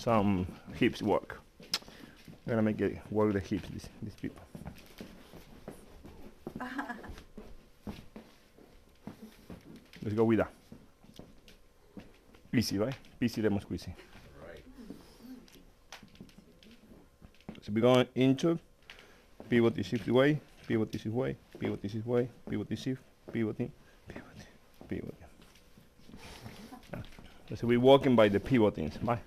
some hips work. I'm gonna make it work the hips, these people. Let's go with that. Easy, right? Easy, lemon squeezy. Right. So we're going into pivot is shift way, pivot is way, pivot is way, pivot is shift, pivoting, pivoting, pivoting. So we're walking by the pivotings, right?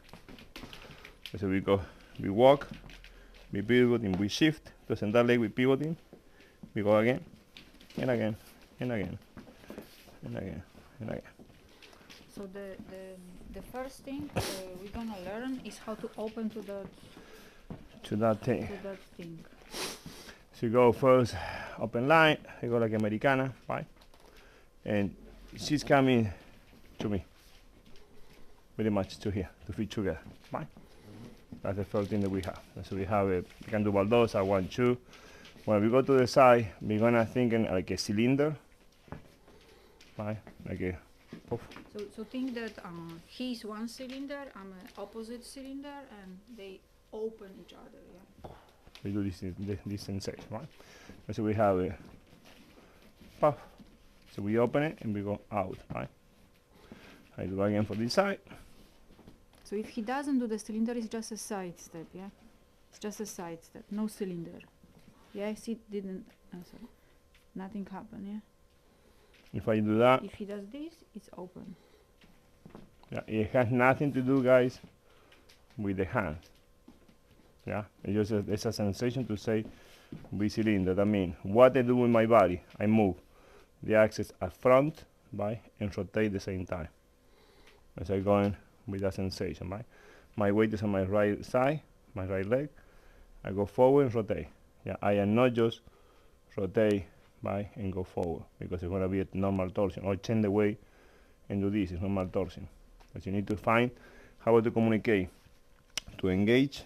So we go, we walk, we pivoting, we shift. To send that leg with pivoting, we go again, and again, and again, and again, and again. So the first thing we're gonna learn is how to open to that thing. To that thing. So you go first, open line, I go like Americana, right? And she's coming to me. Very much to here, to fit together, right? That's the first thing that we have. So we have we can do baldosa, 1, 2. When we go to the side, we're gonna think like a cylinder, right? Like a poof. So think that he's one cylinder, I'm an opposite cylinder, and they open each other, yeah? We do this sensation, right? So we have a puff. So we open it and we go out, right? I do again for this side. So if he doesn't do the cylinder, it's just a side step, yeah? It's just a side step, no cylinder. Yeah, see, didn't, sorry. Nothing happened, yeah? If I do that, if he does this, it's open. Yeah, it has nothing to do, guys, with the hand. Yeah, it's a sensation to say V cylinder. That means what I do with my body, I move the axis at front, right, and rotate the same time. As I go in with that sensation, right? My weight is on my right side, my right leg. I go forward and rotate. Yeah, I am not just rotate, right, and go forward, because it's gonna be a normal torsion. Or change the weight and do this, it's normal torsion. But you need to find how to communicate, to engage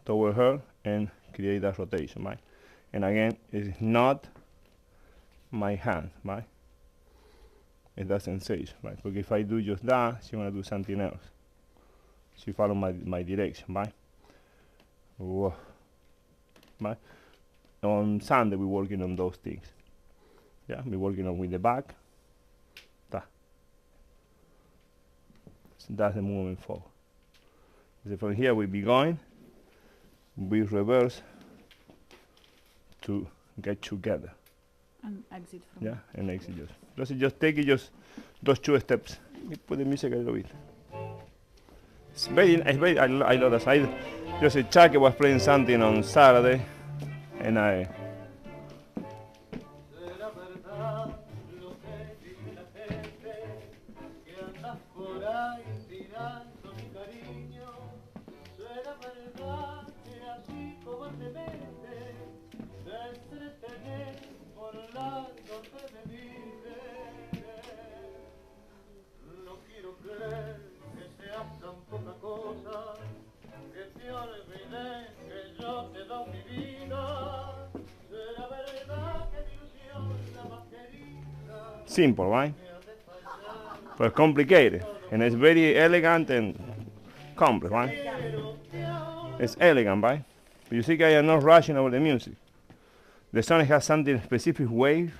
toward her and create that rotation, right? And again, it's not my hand, right? It's that sensation, right? Because if I do just that, she's gonna do something else. She follow my direction, right? Whoa. Right? On Sunday we're working on those things. Yeah, we're working on with the back. That. So that's the movement forward. So from here we be going, we reverse to get together. And exit from Yeah, and exit just take it just those 2 steps. We put the music a little bit. It's very I love that side. Just a Chuck was playing something on Saturday, and I simple, right? But complicated, and it's very elegant and complex, right? It's elegant, right? But you see, I am not rushing over the music. The song has something specific wave,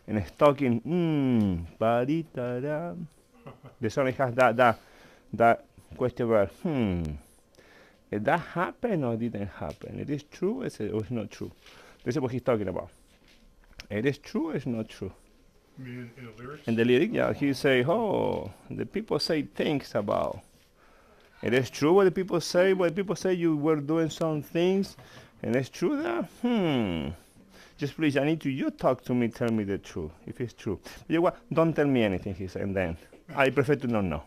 and it's talking, ba-di-da-da. The song has that question word, did that happen or didn't happen? It is true or it's not true? This is what he's talking about. It is true or it's not true? You mean in the lyrics? In the lyric, yeah, he say, oh, the people say things about. It is true what the people say. What the people say you were doing some things, and it's true that. Just please, I need you talk to me, tell me the truth, if it's true. You know what? Don't tell me anything, he said. And then I prefer to not know.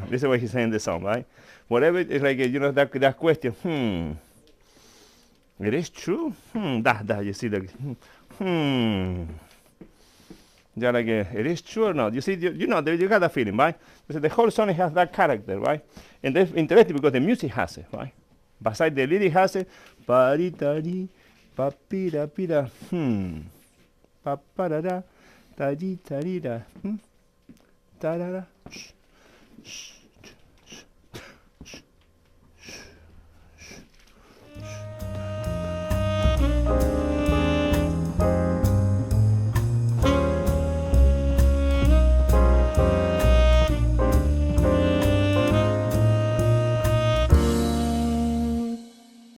This is what he's saying in the song, right? Whatever it's like, that question. It is true. That you see the. Yeah, like it is true or not. You see, you got that feeling, right? So the whole song has that character, right? And that's interesting because the music has it, right? Beside the lyric has it, pa-di-da-di, pa-pi-da-pi-da, pa-pa-da-da, da-di-da-di-da, da-da-da, shh, shh.